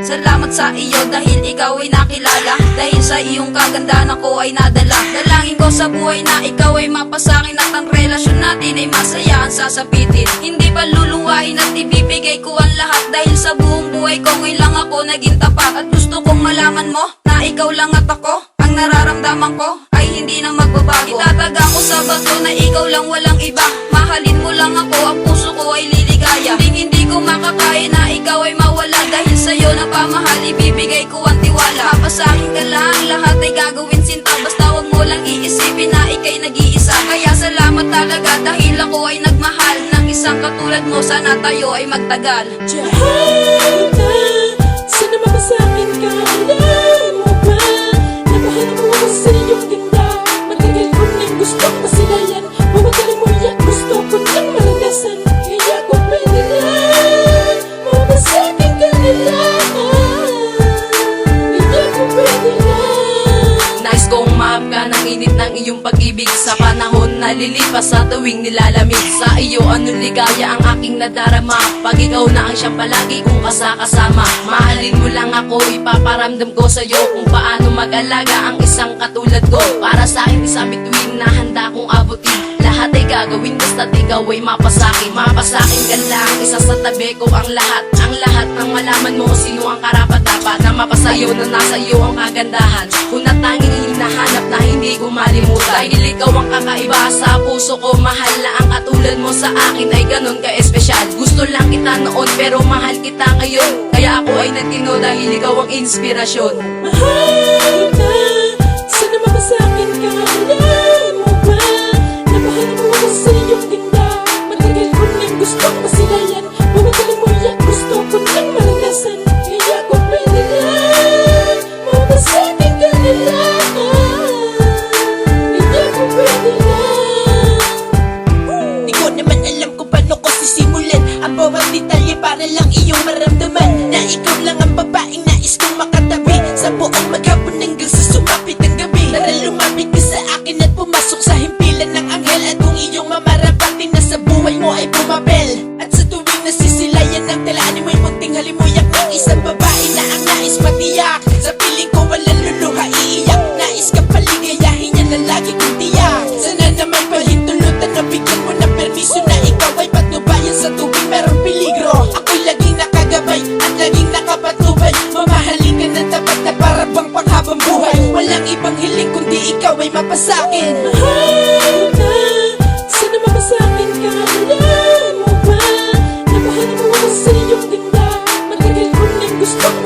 Salamat sa iyo dahil ikaw ay nakilala. Dahil sa iyong kagandahan ako ay nadala. Dalangin ko sa buhay na ikaw ay mapasakin at ang relasyon natin ay masaya ang sasapitin. Hindi pa luluwain at ibibigay ko ang lahat. Dahil sa buong buhay ko ngayon lang ako naging tapat. At gusto kong malaman mo na ikaw lang at ako. Ang nararamdaman ko ay hindi na magbabago. Itataga ko sa bato na ikaw lang walang iba. Mahalin mo lang ako, ang puso ko ay liligaya. Hindi ko makakaya na ikaw ay mawala. Dahil sa'yo na pamahal, ibibigay ko ang tiwala. Papasahin ka lang, lahat ay gagawin sinta. Basta wag mo lang iisipin na ika'y nag-iisa. Kaya salamat talaga dahil ako ay nagmahal ng isang katulad mo, sana tayo ay magtagal. Jahaita, sana mapasakin ka. Alam mo ba, nabahan mo ako sa iyong ganda. Matagal ko nang gustong masilayan. Mamagalin mo yak, gusto ko nang maranasan. Kaya kung pwede lang, mapasakin ka nila. Kaya kung pwede lang. Nais kong maabga ng init ng iyong pag-ibig sa panahon na lilipas sa tuwing nilalamig. Sa iyo anong ligaya ang aking nadarama pag ikaw na ang siyang palagi kong kasama. Mahalin mo lang ako, ipaparamdam ko sa'yo kung paano mag-alaga ang isang katulad ko. Para sa akin isang bituin na handa kong abutin. Lahat ay gagawin basta't ikaw ay mapasakin. Mapasakin ka lang, isa sa tabi ko ang lahat. Ang lahat ng malaman mo sino ang karapat-dapat na mapasayo na nasa iyo ang kagandahan. Kung na tanging hinahanap na hindi ko malimutan. Dahil ikaw ang kakaiba sa puso ko. Mahal na ang katulad mo sa akin ay ganun ka-espesyal. Gusto lang kita noon pero mahal kita ngayon. Kaya ako ay nagtino dahil ikaw ang inspirasyon. Mahal ka, sana mapasakin ka. Alam mo ba, nabahan mo ako sa iyong ganda. Matagal ko nang gustong masilayan. Mamagalin mo yak, gusto ko nang maranasan. Kaya kung pwede lang, mapasakin ka nila. Kaya kung pwede lang. Di ko naman alam kung paano ko sisimulan ang bawat detalye para lang iyong maramdaman na ikaw lang ang babaeng nais kong makatabi sa buong maghapon hanggang sa sumapit ang gabi. Tara lumapit ka sa akin at pumasok sa himpilan ng anghel. At kung iyong mamarapating na sa buhay mo ay bumabel. At sa tuwing nasisilayan ng talaan mo'y munting halimuyak ng isang babae na ang nais matiyak. Sa piling ko walang luluha iiyak. Nais ka paligayahin niya na lagi kong tiyak. Sana naman pahintulutan na bigyan mo ng permiso na ikaw ay patnubayan sa tuwing merong peligro. Ako'y laging nakagabay at laging nakapatnubay. Mamahalin ka na tapat na para bang panghabang buhay. Walang ibang hiling kundi ikaw ay mapasakin. Mahal ka, sana mapasakin ka. Alam mo ba, nabahan mo ako sa iyong ganda. Matagal ko nang gustong